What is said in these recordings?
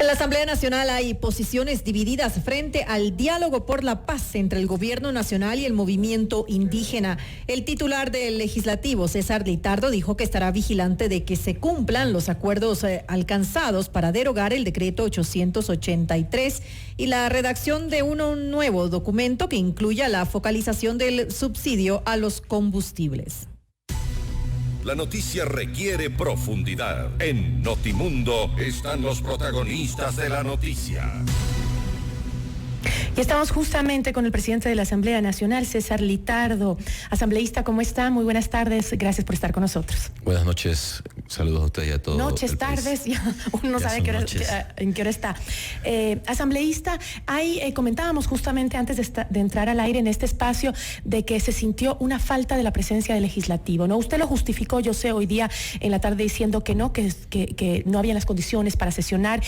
En la Asamblea Nacional hay posiciones divididas frente al diálogo por la paz entre el gobierno nacional y el movimiento indígena. El titular del Legislativo, César Litardo, dijo que estará vigilante de que se cumplan los acuerdos alcanzados para derogar el decreto 883 y la redacción de un nuevo documento que incluya la focalización del subsidio a los combustibles. La noticia requiere profundidad. En Notimundo están los protagonistas de la noticia. Y estamos justamente con el presidente de la Asamblea Nacional, César Litardo. Asambleísta, ¿cómo está? Muy buenas tardes. Gracias por estar con nosotros. Buenas noches. Saludos a usted y a todos. Noches, tardes, ya uno no sabe en qué hora está. Asambleísta, comentábamos justamente antes de entrar al aire en este espacio de que se sintió una falta de la presencia del legislativo, ¿no? Usted lo justificó, yo sé, hoy día en la tarde diciendo que no, que no había las condiciones para sesionar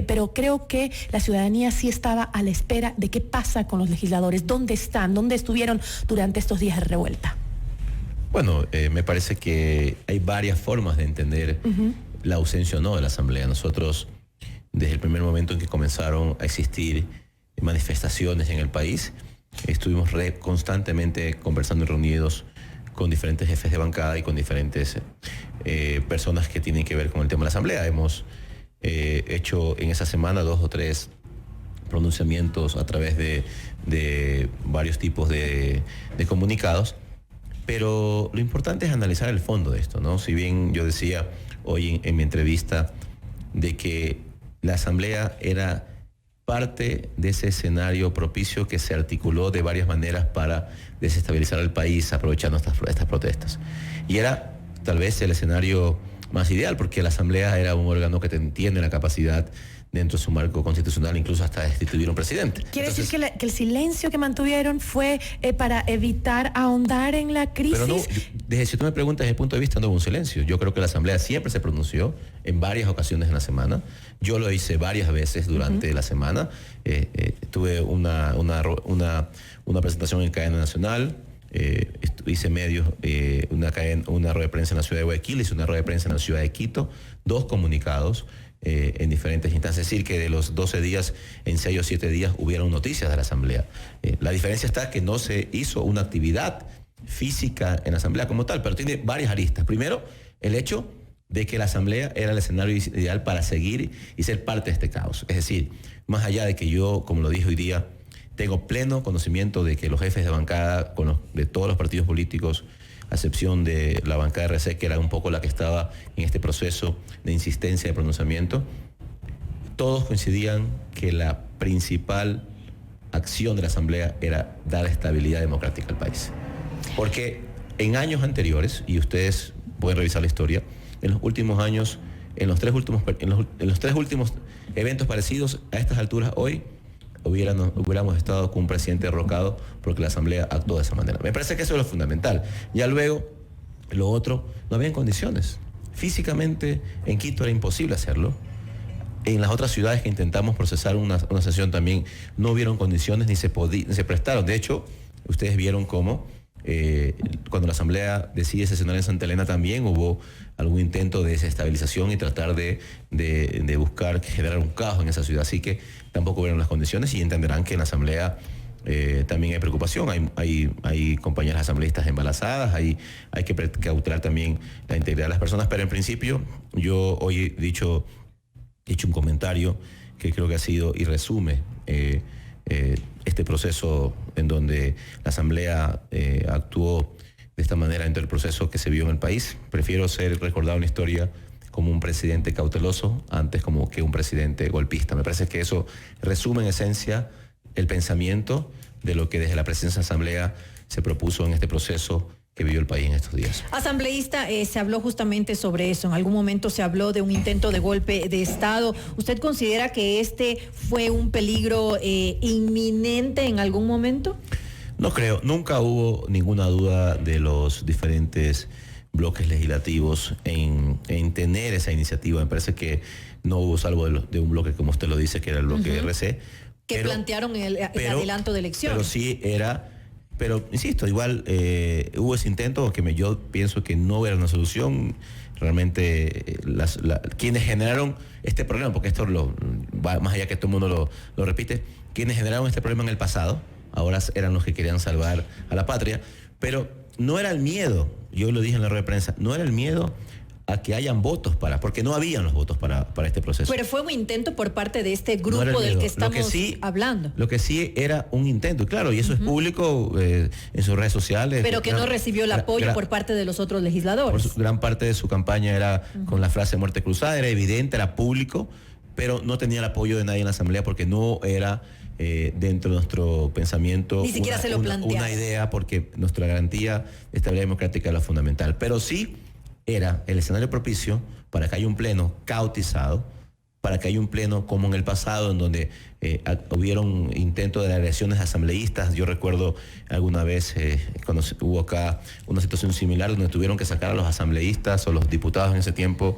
pero creo que la ciudadanía sí estaba a la espera de qué pasa con los legisladores, dónde están, dónde estuvieron durante estos días de revuelta. Bueno, me parece que hay varias formas de entender la ausencia o no de la Asamblea. Nosotros, desde el primer momento en que comenzaron a existir manifestaciones en el país, estuvimos constantemente conversando y reunidos con diferentes jefes de bancada y con diferentes personas que tienen que ver con el tema de la Asamblea. Hemos hecho en esa semana 2 o 3 pronunciamientos a través de varios tipos de comunicados. Pero lo importante es analizar el fondo de esto, ¿no? Si bien yo decía hoy en mi entrevista de que la Asamblea era parte de ese escenario propicio que se articuló de varias maneras para desestabilizar el país aprovechando estas protestas. Y era tal vez el escenario más ideal porque la Asamblea era un órgano que tiene la capacidad dentro de su marco constitucional, incluso hasta destituir un presidente. ¿Quiere decir que el silencio que mantuvieron fue para evitar ahondar en la crisis? Pero no, si tú me preguntas desde el punto de vista, no hubo un silencio. Yo creo que la Asamblea siempre se pronunció en varias ocasiones en la semana. Yo lo hice varias veces durante la semana. Tuve una presentación en cadena nacional. Hice medios, una rueda de prensa en la ciudad de Guayaquil, hice una rueda de prensa en la ciudad de Quito, 2 comunicados en diferentes instancias. Es decir, que de los 12 días, en 6 o 7 días hubieron noticias de la Asamblea. La diferencia está que no se hizo una actividad física en la Asamblea como tal, pero tiene varias aristas. Primero, el hecho de que la Asamblea era el escenario ideal para seguir y ser parte de este caos. Es decir, más allá de que yo, como lo dije hoy día, tengo pleno conocimiento de que los jefes de bancada de todos los partidos políticos, a excepción de la bancada RC, que era un poco la que estaba en este proceso de insistencia de pronunciamiento, todos coincidían que la principal acción de la Asamblea era dar estabilidad democrática al país. Porque en años anteriores, y ustedes pueden revisar la historia, en los últimos años, en los tres últimos eventos parecidos a estas alturas hoy, hubiéramos estado con un presidente derrocado porque la Asamblea actuó de esa manera. Me parece que eso es lo fundamental. Ya luego, lo otro, no habían condiciones. Físicamente, en Quito era imposible hacerlo. En las otras ciudades que intentamos procesar una sesión también no hubieron condiciones ni se prestaron. De hecho, ustedes vieron cómo cuando la Asamblea decide sesionar en Santa Elena también hubo algún intento de desestabilización y tratar de buscar generar un caos en esa ciudad. Así que tampoco hubieron las condiciones y entenderán que en la Asamblea también hay preocupación. Hay compañeras asambleístas embarazadas, hay que cautelar también la integridad de las personas, pero en principio yo hoy he hecho un comentario que creo que ha sido y resume este proceso en donde la Asamblea actuó de esta manera dentro del proceso que se vio en el país. Prefiero ser recordado en la historia como un presidente cauteloso antes como que un presidente golpista. Me parece que eso resume en esencia el pensamiento de lo que desde la presidencia de la Asamblea se propuso en este proceso que vivió el país en estos días. Asambleísta, se habló justamente sobre eso. En algún momento se habló de un intento de golpe de Estado. ¿Usted considera que este fue un peligro inminente en algún momento? No creo. Nunca hubo ninguna duda de los diferentes bloques legislativos en tener esa iniciativa. Me parece que no hubo, salvo de un bloque, como usted lo dice, que era el bloque RC. Que plantearon el adelanto de elecciones. Pero sí era... Pero, insisto, igual hubo ese intento que yo pienso que no era una solución. realmente quienes generaron este problema, porque esto va más allá que todo el mundo lo repite, quienes generaron este problema en el pasado, ahora eran los que querían salvar a la patria, pero no era el miedo, yo lo dije en la rueda de prensa, no era el miedo a que hayan votos porque no habían los votos para este proceso. Pero fue un intento por parte de este grupo del que estamos hablando. Lo que sí era un intento, claro, y eso es público en sus redes sociales. Pero que no recibió el apoyo por parte de los otros legisladores. Gran parte de su campaña era con la frase muerte cruzada, era evidente, era público, pero no tenía el apoyo de nadie en la Asamblea porque no era dentro de nuestro pensamiento ni siquiera se lo planteaba una idea, porque nuestra garantía de estabilidad democrática es la fundamental. Pero sí era el escenario propicio para que haya un pleno caotizado, para que haya un pleno como en el pasado, en donde hubieron intentos de agresiones asambleístas. Yo recuerdo alguna vez cuando hubo acá una situación similar, donde tuvieron que sacar a los asambleístas o los diputados en ese tiempo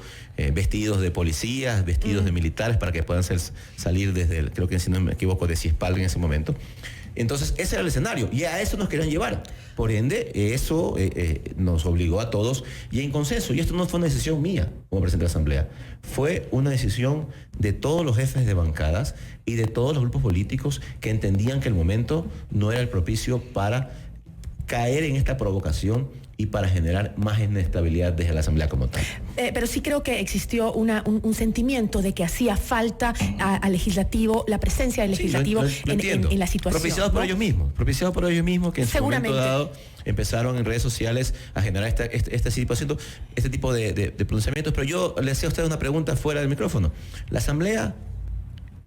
vestidos de policías, vestidos de militares, para que puedan salir desde, creo que si no me equivoco, de Ciespal en ese momento. Entonces, ese era el escenario, y a eso nos querían llevar. Por ende, eso nos obligó a todos, y en consenso, y esto no fue una decisión mía como presidente de la Asamblea, fue una decisión de todos los jefes de bancadas y de todos los grupos políticos que entendían que el momento no era el propicio para caer en esta provocación y para generar más inestabilidad desde la Asamblea como tal. Pero sí creo que existió un sentimiento de que hacía falta al legislativo, la presencia del legislativo en la situación. Propiciados por ellos mismos, que en su momento dado empezaron en redes sociales a generar esta situación, este tipo de pronunciamientos. Pero yo le hacía a usted una pregunta fuera del micrófono. La Asamblea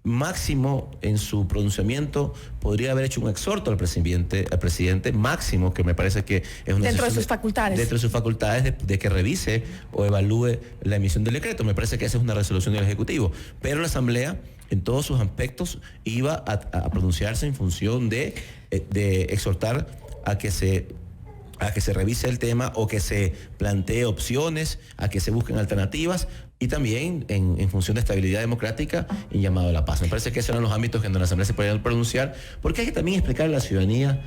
máximo en su pronunciamiento podría haber hecho un exhorto al presidente máximo, que me parece que es una dentro de sus facultades de que revise o evalúe la emisión del decreto. Me parece que esa es una resolución del Ejecutivo, pero la Asamblea en todos sus aspectos iba a pronunciarse en función de exhortar a que se revise el tema, o que se plantee opciones, a que se busquen alternativas, y también en función de estabilidad democrática y llamado a la paz. Me parece que esos eran los ámbitos en donde la Asamblea se podía pronunciar, porque hay que también explicarle a la ciudadanía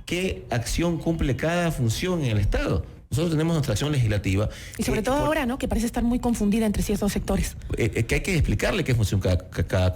qué acción cumple cada función en el Estado. Nosotros tenemos nuestra acción legislativa. Y sobre todo ahora, ¿no?, que parece estar muy confundida entre ciertos sectores. Que hay que explicarle qué función cada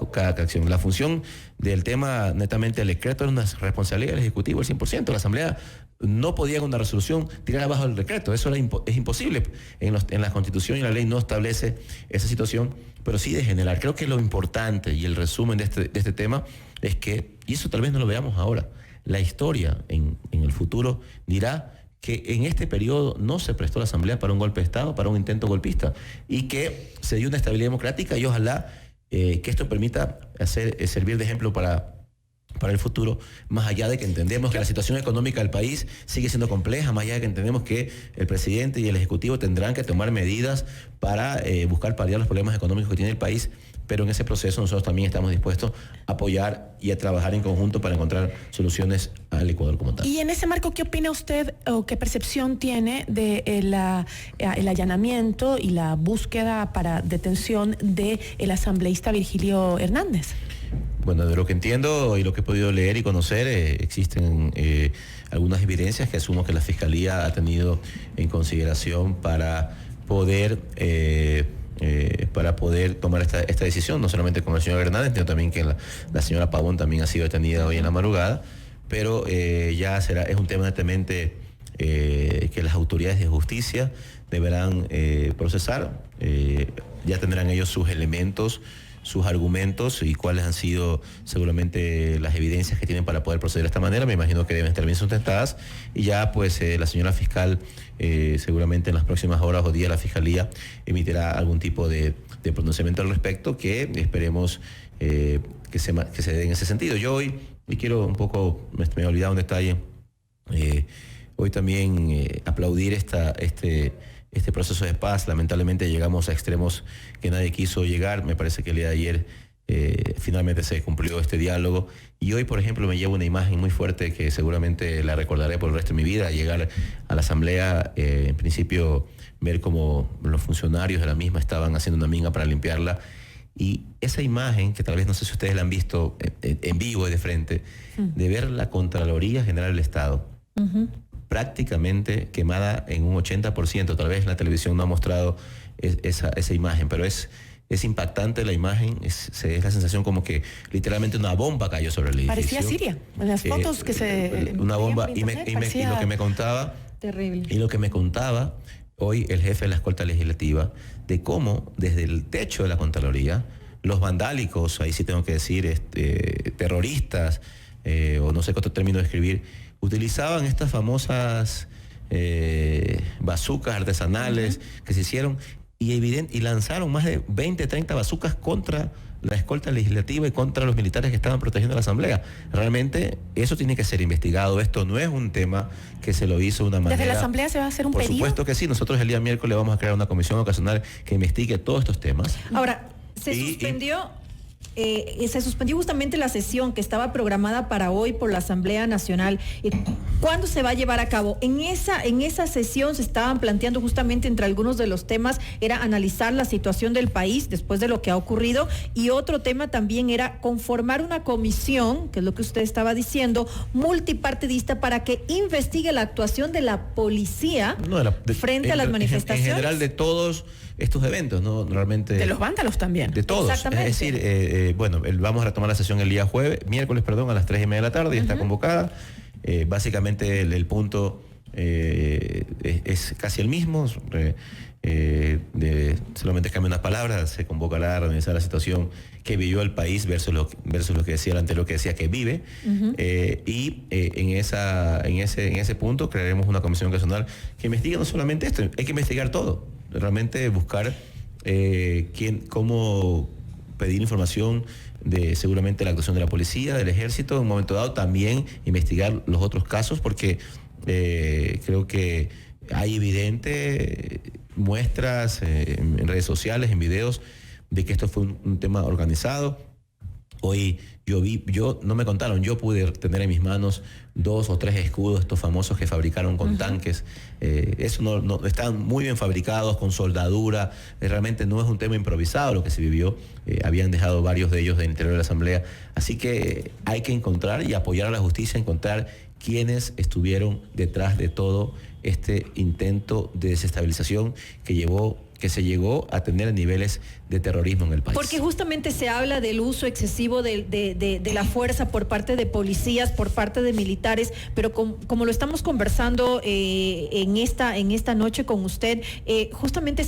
acción. La función del tema netamente del decreto es una responsabilidad del Ejecutivo al 100%. La Asamblea no podía con una resolución tirar abajo el decreto. Eso es imposible. En la Constitución y la ley no establece esa situación, pero sí de generar. Creo que lo importante y el resumen de este tema es que, y eso tal vez no lo veamos ahora, la historia en el futuro dirá que en este periodo no se prestó la Asamblea para un golpe de Estado, para un intento golpista, y que se dio una estabilidad democrática, y ojalá que esto permita servir de ejemplo para el futuro, más allá de que entendemos que la situación económica del país sigue siendo compleja, más allá de que entendemos que el presidente y el Ejecutivo tendrán que tomar medidas para buscar paliar los problemas económicos que tiene el país, pero en ese proceso nosotros también estamos dispuestos a apoyar y a trabajar en conjunto para encontrar soluciones al Ecuador como tal. Y en ese marco, ¿qué opina usted o qué percepción tiene de el allanamiento y la búsqueda para detención del asambleísta Virgilio Hernández? Bueno, de lo que entiendo y lo que he podido leer y conocer, existen algunas evidencias que asumo que la Fiscalía ha tenido en consideración para poder tomar esta decisión, no solamente con el señor Hernández, sino también que la señora Pavón también ha sido detenida hoy en la madrugada, pero es un tema netamente que las autoridades de justicia deberán procesar. Ya tendrán ellos sus elementos, sus argumentos y cuáles han sido seguramente las evidencias que tienen para poder proceder de esta manera. Me imagino que deben estar bien sustentadas, y ya pues la señora fiscal seguramente en las próximas horas o días la Fiscalía emitirá algún tipo de pronunciamiento al respecto, que esperemos que se dé en ese sentido. Yo hoy, y quiero un poco, me he olvidado un detalle, hoy también aplaudir este proceso de paz. Lamentablemente llegamos a extremos que nadie quiso llegar. Me parece que el día de ayer finalmente se cumplió este diálogo, y hoy, por ejemplo, me llevo una imagen muy fuerte que seguramente la recordaré por el resto de mi vida. Llegar a la Asamblea, en principio ver cómo los funcionarios de la misma estaban haciendo una minga para limpiarla, y esa imagen, que tal vez no sé si ustedes la han visto en vivo y de frente, de ver la Contraloría General del Estado prácticamente quemada en un 80%. Tal vez la televisión no ha mostrado esa imagen, pero es impactante la imagen, es la sensación como que literalmente una bomba cayó sobre el edificio. Parecía Siria, en las fotos que se... Una bomba, y lo que me contaba... Terrible. Y lo que me contaba hoy el jefe de la escolta legislativa, de cómo desde el techo de la Contraloría, los vandálicos, ahí sí tengo que decir, terroristas, o no sé qué otro término describir, utilizaban estas famosas bazucas artesanales que se hicieron y lanzaron más de 20, 30 bazucas contra la escolta legislativa y contra los militares que estaban protegiendo la Asamblea. Realmente eso tiene que ser investigado. Esto no es un tema que se lo hizo de una manera... ¿Desde la Asamblea se va a hacer un pedido? Por supuesto que sí. Nosotros el día miércoles vamos a crear una comisión ocasional que investigue todos estos temas. Ahora, se suspendió justamente la sesión que estaba programada para hoy por la Asamblea Nacional. ¿Cuándo se va a llevar a cabo? En esa sesión se estaban planteando justamente entre algunos de los temas, era analizar la situación del país después de lo que ha ocurrido, y otro tema también era conformar una comisión, que es lo que usted estaba diciendo, multipartidista para que investigue la actuación de la policía frente a las manifestaciones. En general de todos estos eventos, ¿no? Realmente... De los vándalos también. De todos. Exactamente. Es decir, vamos a retomar la sesión el día miércoles, a las 3:30 de la tarde, ya está convocada. Básicamente el punto es casi el mismo, solamente cambia unas palabras, se convocará a analizar la situación que vivió el país versus lo que decía el anterior, que decía que vive, en ese punto crearemos una comisión ocasional que investigue no solamente esto, hay que investigar todo, realmente buscar cómo pedir información de seguramente la actuación de la policía, del ejército, en un momento dado también investigar los otros casos, porque creo que hay evidente muestras en redes sociales, en videos, de que esto fue un tema organizado. Hoy no me contaron, yo pude tener en mis manos 2 o 3 escudos, estos famosos que fabricaron con tanques. Eso no están muy bien fabricados, con soldadura. Realmente no es un tema improvisado lo que se vivió. Habían dejado varios de ellos del interior de la Asamblea. Así que hay que encontrar y apoyar a la justicia, encontrar quiénes estuvieron detrás de todo este intento de desestabilización que se llegó a tener niveles de terrorismo en el país. Porque justamente se habla del uso excesivo de la fuerza por parte de policías, por parte de militares, pero como lo estamos conversando en esta noche con usted, justamente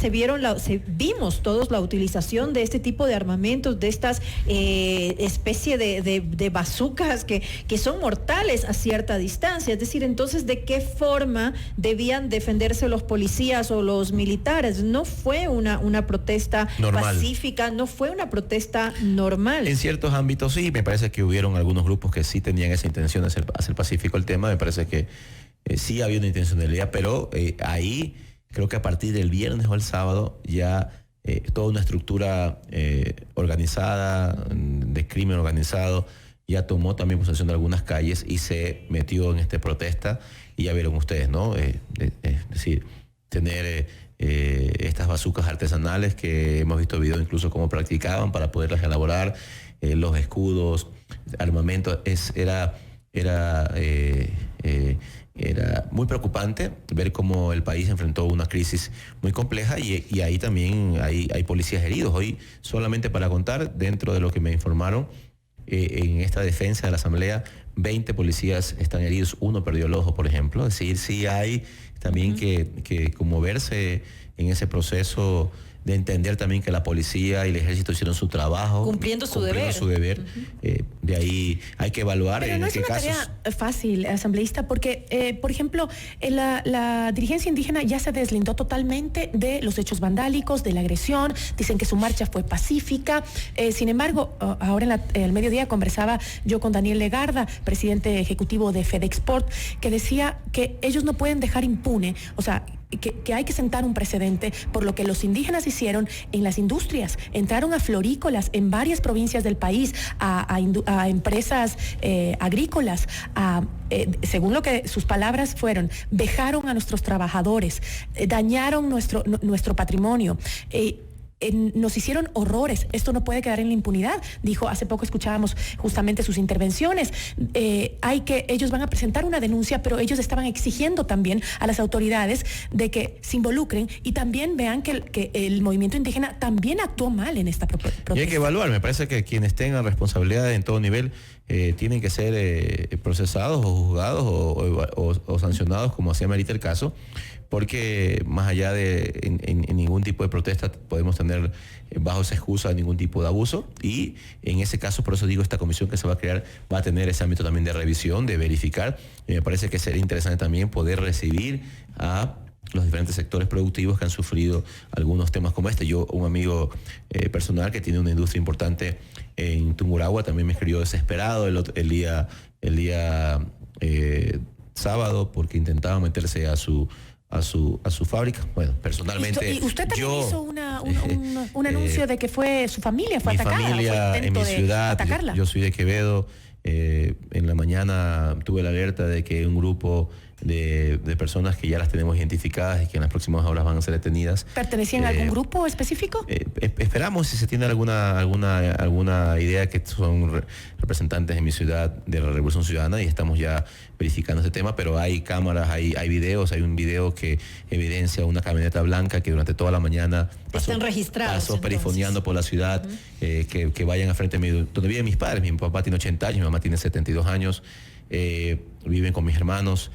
vimos todos la utilización de este tipo de armamentos, de estas especie de bazucas que son mortales a cierta distancia. Es decir, entonces, ¿de qué forma debían defenderse los policías o los militares? No fue una protesta normal, pacífica, no fue una protesta normal. En ciertos ámbitos sí, me parece que hubieron algunos grupos que sí tenían esa intención de hacer pacífico el tema. Me parece que sí había una intencionalidad, pero ahí creo que a partir del viernes o el sábado ya toda una estructura organizada, de crimen organizado, ya tomó también posesión de algunas calles y se metió en esta protesta, y ya vieron ustedes, ¿no? Es decir, tener estas bazucas artesanales que hemos visto videos incluso cómo practicaban para poderlas elaborar, los escudos, armamento, era muy preocupante ver cómo el país enfrentó una crisis muy compleja, y ahí también hay policías heridos. Hoy, solamente para contar, dentro de lo que me informaron, en esta defensa de la Asamblea, 20 policías están heridos, 1 perdió el ojo, por ejemplo. Es decir, sí hay también que conmoverse en ese proceso de entender también que la policía y el ejército hicieron su trabajo. Cumpliendo su deber. De ahí hay que evaluar. Pero en no qué es una casos... tarea fácil, asambleísta, porque, por ejemplo, la dirigencia indígena ya se deslindó totalmente de los hechos vandálicos, de la agresión. Dicen que su marcha fue pacífica. Sin embargo, ahora al mediodía conversaba yo con Daniel Legarda, presidente ejecutivo de FedExport, que decía que ellos no pueden dejar impune, o sea, que hay que sentar un precedente por lo que los indígenas hicieron en las industrias. Entraron a florícolas en varias provincias del país, a empresas agrícolas, según lo que sus palabras fueron, vejaron a nuestros trabajadores, dañaron nuestro patrimonio. nos hicieron horrores, esto no puede quedar en la impunidad, dijo. Hace poco escuchábamos justamente sus intervenciones. Ellos van a presentar una denuncia, pero ellos estaban exigiendo también a las autoridades de que se involucren y también vean que el movimiento indígena también actuó mal en esta protesta. Y hay que evaluar, me parece que quienes tengan responsabilidad en todo nivel tienen que ser procesados o juzgados o sancionados, como se amerita el caso, porque más allá de en ningún tipo de protesta podemos tener bajo esa excusa ningún tipo de abuso, y en ese caso, por eso digo, esta comisión que se va a crear va a tener ese ámbito también de revisión, de verificar, y me parece que sería interesante también poder recibir a los diferentes sectores productivos que han sufrido algunos temas como este. Yo, un amigo personal que tiene una industria importante en Tungurahua, también me escribió desesperado el día sábado porque intentaba meterse a su fábrica. Bueno, personalmente... ¿Y usted también hizo un anuncio de que su familia fue atacada? Mi familia en mi ciudad, yo soy de Quevedo. En la mañana tuve la alerta de que un grupo de personas que ya las tenemos identificadas y que en las próximas horas van a ser detenidas. ¿Pertenecían a algún grupo específico? Esperamos, si se tiene alguna idea, que son representantes en mi ciudad de la Revolución Ciudadana, y estamos ya verificando ese tema, pero hay cámaras, hay videos, hay un video que evidencia una camioneta blanca que durante toda la mañana pasó perifoneando por la ciudad, que vayan a frente de donde viven mis padres. Mi papá tiene 80 años, mi mamá tiene 72 años, viven con mis hermanos,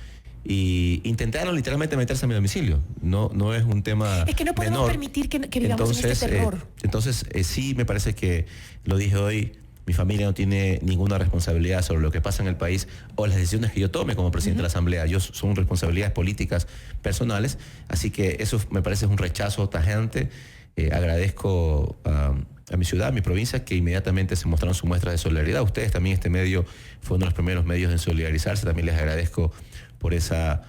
y intentaron literalmente meterse a mi domicilio. No es un tema es que no podemos permitir que vivamos en este terror. Entonces sí, me parece que, lo dije hoy, mi familia no tiene ninguna responsabilidad sobre lo que pasa en el país o las decisiones que yo tome como presidente de la Asamblea. Son responsabilidades políticas personales, así que eso me parece un rechazo tajante. Agradezco a mi ciudad, a mi provincia, que inmediatamente se mostraron sus muestras de solidaridad. Ustedes también, este medio fue uno de los primeros medios en solidarizarse, también les agradezco por esa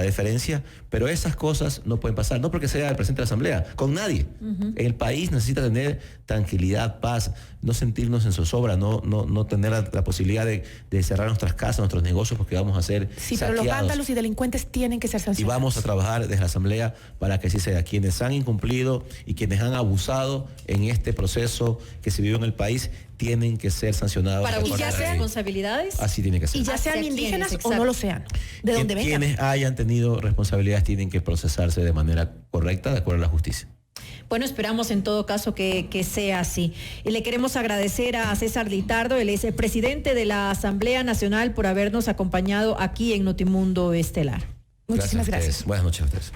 deferencia, pero esas cosas no pueden pasar, no porque sea el presidente de la Asamblea, con nadie. El país necesita tener tranquilidad, paz, no sentirnos en zozobra, no tener la posibilidad de cerrar nuestras casas, nuestros negocios, porque vamos a ser saqueados. Pero los vándalos y delincuentes tienen que ser sancionados. Y vamos a trabajar desde la Asamblea para que así sea. Quienes han incumplido y quienes han abusado en este proceso que se vive en el país tienen que ser sancionados. Para buscar responsabilidades. Así tiene que ser. Y ya sean indígenas o no lo sean, de donde vengan. Quienes hayan tenido responsabilidades tienen que procesarse de manera correcta, de acuerdo a la justicia. Bueno, esperamos en todo caso que sea así. Y le queremos agradecer a César Litardo, él es el presidente de la Asamblea Nacional, por habernos acompañado aquí en Notimundo Estelar. Muchísimas gracias. Buenas noches a ustedes.